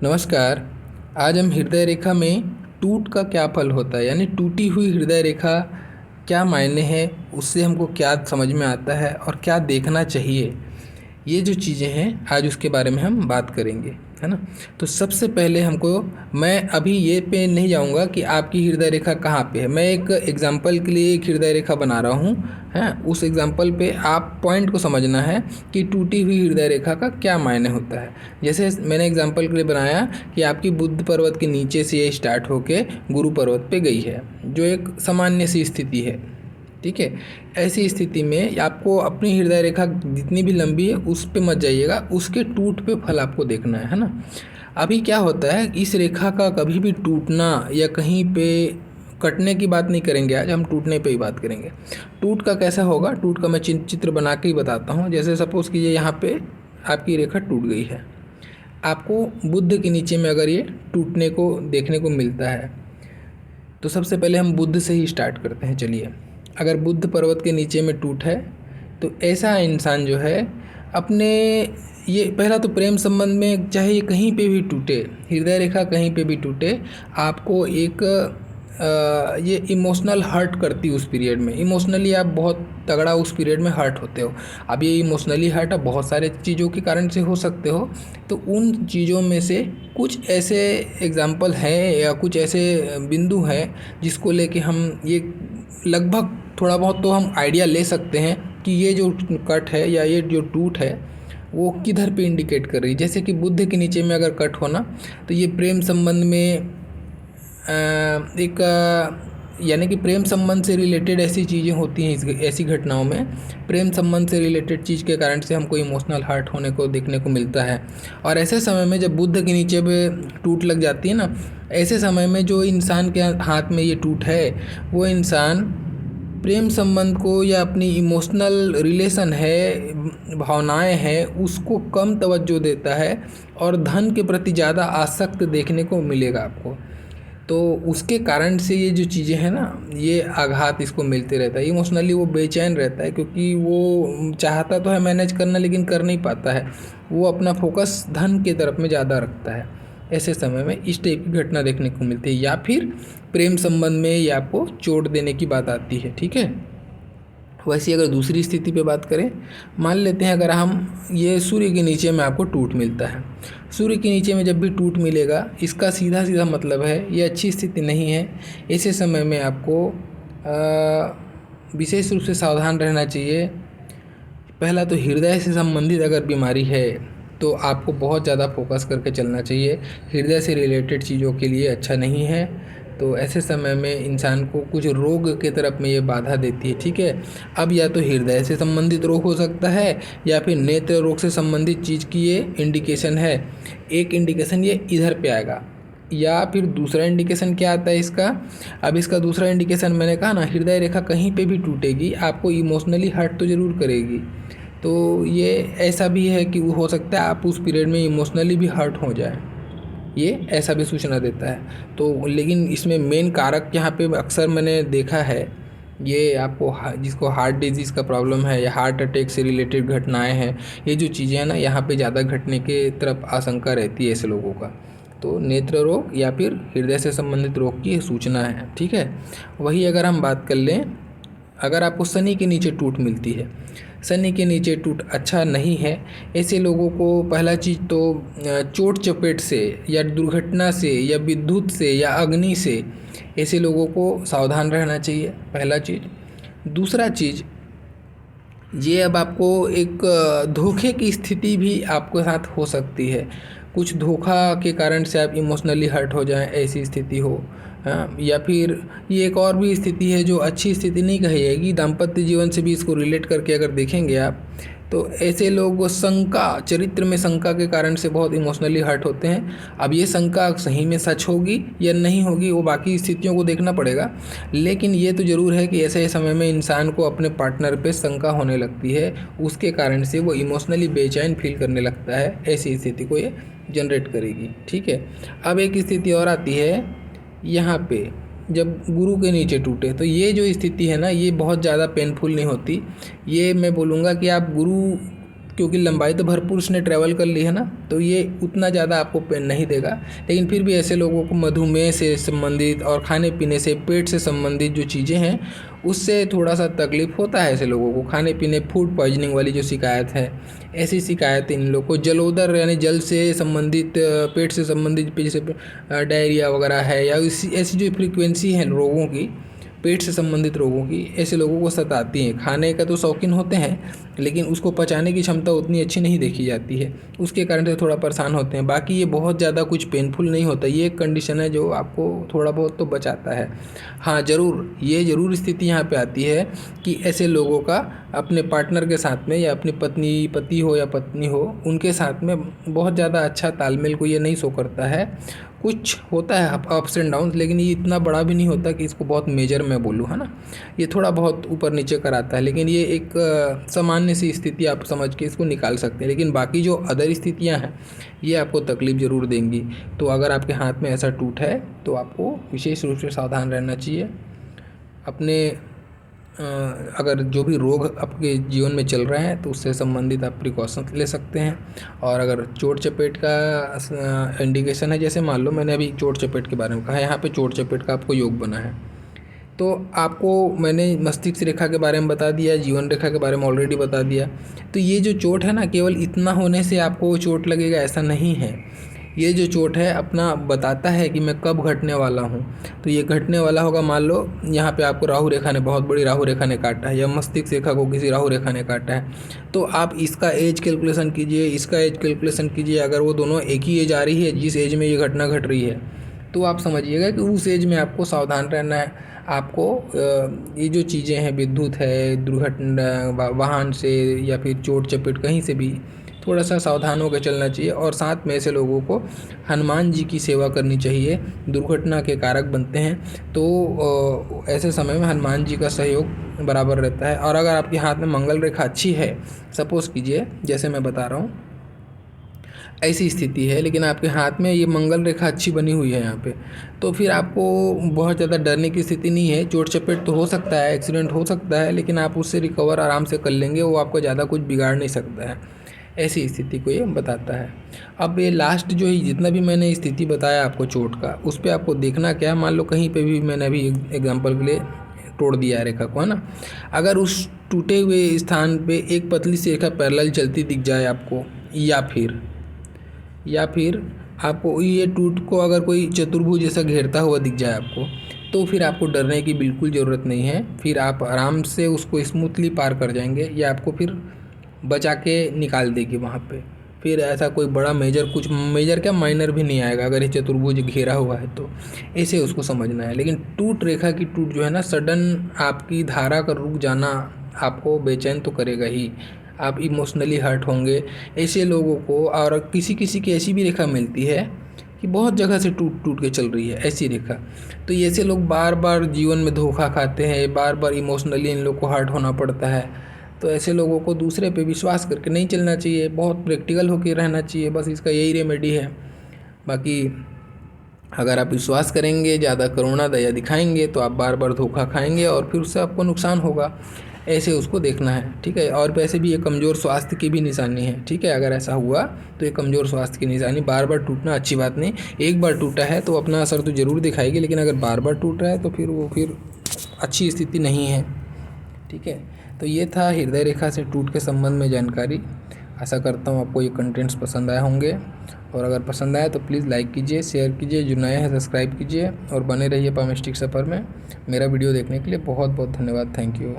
नमस्कार। आज हम हृदय रेखा में टूट का क्या फल होता है, यानी टूटी हुई हृदय रेखा क्या मायने हैं, उससे हमको क्या समझ में आता है और क्या देखना चाहिए, ये जो चीज़ें हैं आज उसके बारे में हम बात करेंगे, है ना। तो सबसे पहले हमको, मैं अभी ये पे नहीं जाऊंगा कि आपकी हृदय रेखा कहाँ पे है। मैं एक एग्जांपल के लिए एक हृदय रेखा बना रहा हूँ, हैं। उस एग्जांपल पे आप पॉइंट को समझना है कि टूटी हुई हृदय रेखा का क्या मायने होता है। जैसे मैंने एग्जांपल के लिए बनाया कि आपकी बुद्ध पर्वत के नीचे से ये स्टार्ट होके गुरु पर्वत पे गई है, जो एक सामान्य सी स्थिति है, ठीक है। ऐसी स्थिति में आपको अपनी हृदय रेखा जितनी भी लंबी है उस पे मत जाइएगा, उसके टूट पे फल आपको देखना है ना। अभी क्या होता है, इस रेखा का कभी भी टूटना या कहीं पे कटने की बात नहीं करेंगे, आज हम टूटने पे ही बात करेंगे। टूट का कैसा होगा, टूट का मैं चित्र बना के ही बताता हूँ। जैसे सपोज़ कीजिए यहाँ पे आपकी रेखा टूट गई है, आपको बुद्ध के नीचे में अगर ये टूटने को देखने को मिलता है, तो सबसे पहले हम बुद्ध से ही स्टार्ट करते हैं। चलिए, अगर बुद्ध पर्वत के नीचे में टूट है तो ऐसा इंसान जो है अपने, ये पहला तो प्रेम संबंध में चाहे ये कहीं पे भी टूटे, हृदय रेखा कहीं पे भी टूटे, आपको एक ये इमोशनल हर्ट करती है। उस पीरियड में इमोशनली आप बहुत तगड़ा उस पीरियड में हर्ट होते हो। अब ये इमोशनली हर्ट अब बहुत सारे चीज़ों के कारण से हो सकते हो, तो उन चीज़ों में से कुछ ऐसे एग्जाम्पल हैं या कुछ ऐसे बिंदु हैं जिसको लेके हम ये लगभग थोड़ा बहुत तो हम आइडिया ले सकते हैं कि ये जो कट है या ये जो टूट है वो किधर पे इंडिकेट कर रही है। जैसे कि बुद्ध के नीचे में अगर कट होना, तो ये प्रेम संबंध में एक यानी कि प्रेम संबंध से रिलेटेड ऐसी चीज़ें होती हैं। ऐसी घटनाओं में प्रेम संबंध से रिलेटेड चीज़ के कारण से हमको इमोशनल हर्ट होने को देखने को मिलता है। और ऐसे समय में जब बुद्ध के नीचे पे टूट लग जाती है ना, ऐसे समय में जो इंसान के हाथ में ये टूट है, वो इंसान प्रेम संबंध को या अपनी इमोशनल रिलेशन है, भावनाएं हैं, उसको कम तवज्जो देता है और धन के प्रति ज़्यादा आसक्त देखने को मिलेगा आपको। तो उसके कारण से ये जो चीज़ें हैं ना, ये आघात इसको मिलते रहता है। इमोशनली वो बेचैन रहता है, क्योंकि वो चाहता तो है मैनेज करना, लेकिन कर नहीं पाता है। वो अपना फोकस धन के तरफ में ज़्यादा रखता है। ऐसे समय में इस टाइप की घटना देखने को मिलती है, या फिर प्रेम संबंध में ये आपको चोट देने की बात आती है, ठीक है। वैसे अगर दूसरी स्थिति पे बात करें, मान लेते हैं अगर हम ये सूर्य के नीचे में आपको टूट मिलता है। सूर्य के नीचे में जब भी टूट मिलेगा, इसका सीधा सीधा मतलब है ये अच्छी स्थिति नहीं है। ऐसे समय में आपको विशेष रूप से सावधान रहना चाहिए। पहला तो हृदय से संबंधित अगर बीमारी है तो आपको बहुत ज़्यादा फोकस करके चलना चाहिए। हृदय से रिलेटेड चीज़ों के लिए अच्छा नहीं है। तो ऐसे समय में इंसान को कुछ रोग के तरफ में ये बाधा देती है, ठीक है। अब या तो हृदय से संबंधित रोग हो सकता है या फिर नेत्र रोग से संबंधित चीज़ की ये इंडिकेशन है। एक इंडिकेशन ये इधर पे आएगा, या फिर दूसरा इंडिकेशन क्या आता है इसका। अब इसका दूसरा इंडिकेशन मैंने कहा ना, हृदय रेखा कहीं पे भी टूटेगी आपको इमोशनली हर्ट तो ज़रूर करेगी। तो ये ऐसा भी है कि वो हो सकता है आप उस पीरियड में इमोशनली भी हर्ट हो जाए, ये ऐसा भी सूचना देता है। तो लेकिन इसमें मेन कारक यहाँ पे अक्सर मैंने देखा है, ये आपको जिसको हार्ट डिजीज़ का प्रॉब्लम है या हार्ट अटैक से रिलेटेड घटनाएं हैं, ये जो चीज़ें हैं ना, यहाँ पे ज़्यादा घटने के तरफ आशंका रहती है ऐसे लोगों का। तो नेत्र रोग या फिर हृदय से संबंधित रोग की सूचना है, ठीक है। वही अगर हम बात कर लें, अगर आपको शनि के नीचे टूट मिलती है, शनि के नीचे टूट अच्छा नहीं है। ऐसे लोगों को पहला चीज़ तो चोट चपेट से या दुर्घटना से या विद्युत से या अग्नि से ऐसे लोगों को सावधान रहना चाहिए, पहला चीज़। दूसरा चीज़ ये, अब आपको एक धोखे की स्थिति भी आपके साथ हो सकती है। कुछ धोखा के कारण से आप इमोशनली हर्ट हो जाएं, ऐसी स्थिति हो। हाँ, या फिर ये एक और भी स्थिति है जो अच्छी स्थिति नहीं कही जाएगी, दाम्पत्य जीवन से भी इसको रिलेट करके अगर देखेंगे आप, तो ऐसे लोग शंका, चरित्र में शंका के कारण से बहुत इमोशनली हर्ट होते हैं। अब ये शंका सही में सच होगी या नहीं होगी, वो बाकी स्थितियों को देखना पड़ेगा। लेकिन ये तो ज़रूर है कि ऐसे समय में इंसान को अपने पार्टनर पे शंका होने लगती है, उसके कारण से वो इमोशनली बेचैन फील करने लगता है। ऐसी स्थिति को ये जनरेट करेगी, ठीक है। अब एक स्थिति और आती है यहाँ पे, जब गुरु के नीचे टूटे, तो ये जो स्थिति है ना, ये बहुत ज़्यादा पेनफुल नहीं होती। ये मैं बोलूँगा कि आप गुरु क्योंकि लंबाई तो भरपूर उसने ट्रैवल कर ली है ना, तो ये उतना ज़्यादा आपको पेन नहीं देगा। लेकिन फिर भी ऐसे लोगों को मधुमेह से संबंधित और खाने पीने से, पेट से संबंधित जो चीज़ें हैं उससे थोड़ा सा तकलीफ़ होता है। ऐसे लोगों को खाने पीने, फूड पॉइजनिंग वाली जो शिकायत है, ऐसी शिकायत इन लोगों को, जलोदर यानी जल से संबंधित, पेट से संबंधित जैसे डायरिया वगैरह है, या ऐसी जो फ्रीक्वेंसी है रोगों की, पेट से संबंधित रोगों की, ऐसे लोगों को सताती हैं। खाने का तो शौकीन होते हैं लेकिन उसको पचाने की क्षमता उतनी अच्छी नहीं देखी जाती है, उसके कारण से थोड़ा परेशान होते हैं। बाकी ये बहुत ज़्यादा कुछ पेनफुल नहीं होता, ये एक कंडीशन है जो आपको थोड़ा बहुत तो बचाता है। हाँ ज़रूर, ये ज़रूर स्थिति यहाँ पे आती है कि ऐसे लोगों का अपने पार्टनर के साथ में, या अपनी पति हो या पत्नी हो, उनके साथ में बहुत ज़्यादा अच्छा तालमेल को ये नहीं शो करता है। कुछ होता है अप्स एंड डाउन्स, लेकिन ये इतना बड़ा भी नहीं होता कि इसको बहुत मेजर मैं बोलूँ, है ना। ये थोड़ा बहुत ऊपर नीचे कराता है, लेकिन ये एक सामान्य सी स्थिति आप समझ के इसको निकाल सकते हैं। लेकिन बाकी जो अदर स्थितियाँ हैं ये आपको तकलीफ़ ज़रूर देंगी। तो अगर आपके हाथ में ऐसा टूट है तो आपको विशेष रूप से सावधान रहना चाहिए। अपने अगर जो भी रोग आपके जीवन में चल रहे हैं तो उससे संबंधित आप प्रिकॉशन ले सकते हैं। और अगर चोट चपेट का इंडिकेशन है, जैसे मान लो मैंने अभी चोट चपेट के बारे में कहा, यहाँ पे चोट चपेट का आपको योग बना है, तो आपको मैंने मस्तिष्क रेखा के बारे में बता दिया, जीवन रेखा के बारे में ऑलरेडी बता दिया। तो ये जो चोट है ना, केवल इतना होने से आपको चोट लगेगा ऐसा नहीं है। ये जो चोट है अपना बताता है कि मैं कब घटने वाला हूँ। तो ये घटने वाला होगा, मान लो यहाँ पे आपको राहु रेखा ने, बहुत बड़ी राहु रेखा ने काटा है, या मस्तिष्क रेखा को किसी राहु रेखा ने काटा है, तो आप इसका एज कैलकुलेशन कीजिए, इसका एज कैलकुलेशन कीजिए। अगर वो दोनों एक ही एज आ रही है जिस एज में ये घटना घट रही है, तो आप समझिएगा कि उस एज में आपको सावधान रहना है। आपको ये जो चीज़ें हैं, विद्युत है, दुर्घटना, वाहन से या फिर चोट चपेट कहीं से भी थोड़ा सा सावधान होकर चलना चाहिए। और साथ में ऐसे लोगों को हनुमान जी की सेवा करनी चाहिए, दुर्घटना के कारक बनते हैं, तो ऐसे समय में हनुमान जी का सहयोग बराबर रहता है। और अगर आपके हाथ में मंगल रेखा अच्छी है, सपोज़ कीजिए जैसे मैं बता रहा हूँ ऐसी स्थिति है, लेकिन आपके हाथ में ये मंगल रेखा अच्छी बनी हुई है यहाँ पे, तो फिर आपको बहुत ज़्यादा डरने की स्थिति नहीं है। चोट चपेट तो हो सकता है, एक्सीडेंट हो सकता है, लेकिन आप उससे रिकवर आराम से कर लेंगे, वो आपको ज़्यादा कुछ बिगाड़ नहीं सकता है। ऐसी स्थिति को ये बताता है। अब ये लास्ट जो है, जितना भी मैंने स्थिति बताया आपको चोट का, उस पर आपको देखना क्या है। मान लो कहीं पे भी मैंने अभी एग्जांपल के लिए तोड़ दिया रेखा को, है ना, अगर उस टूटे हुए स्थान पे एक पतली सी रेखा पैरेलल चलती दिख जाए आपको, या फिर आपको ये टूट को अगर कोई चतुर्भुज जैसा घेरता हुआ दिख जाए आपको, तो फिर आपको डरने की बिल्कुल ज़रूरत नहीं है। फिर आप आराम से उसको स्मूथली पार कर जाएंगे, या आपको फिर बचा के निकाल देगी वहाँ पे। फिर ऐसा कोई बड़ा मेजर, कुछ मेजर क्या माइनर भी नहीं आएगा अगर ये चतुर्भुज घेरा हुआ है तो। ऐसे उसको समझना है। लेकिन टूट रेखा की टूट जो है ना, सडन आपकी धारा का रुक जाना आपको बेचैन तो करेगा ही, आप इमोशनली हर्ट होंगे। ऐसे लोगों को, और किसी किसी की ऐसी भी रेखा मिलती है कि बहुत जगह से टूट टूट के चल रही है ऐसी रेखा, तो ऐसे लोग बार बार जीवन में धोखा खाते हैं, बार बार इमोशनली इन लोग को हर्ट होना पड़ता है। तो ऐसे लोगों को दूसरे पे विश्वास करके नहीं चलना चाहिए, बहुत प्रैक्टिकल होकर रहना चाहिए, बस इसका यही रेमेडी है। बाकी अगर आप विश्वास करेंगे, ज़्यादा करुणा दया दिखाएंगे, तो आप बार बार धोखा खाएंगे और फिर उससे आपको नुकसान होगा। ऐसे उसको देखना है, ठीक है। और वैसे भी ये कमज़ोर स्वास्थ्य की भी निशानी है, ठीक है। अगर ऐसा हुआ तो ये कमज़ोर स्वास्थ्य की निशानी, बार बार टूटना अच्छी बात नहीं। एक बार टूटा है तो अपना असर तो ज़रूर दिखाएगी, लेकिन अगर बार बार टूट रहा है तो फिर वो अच्छी स्थिति नहीं है, ठीक है। तो ये था हृदय रेखा से टूट के संबंध में जानकारी। आशा करता हूँ आपको ये कंटेंट्स पसंद आए होंगे, और अगर पसंद आए तो प्लीज़ लाइक कीजिए, शेयर कीजिए, जो नए हैं सब्सक्राइब कीजिए, और बने रहिए पामिस्टिक सफ़र में। मेरा वीडियो देखने के लिए बहुत बहुत धन्यवाद। Thank you.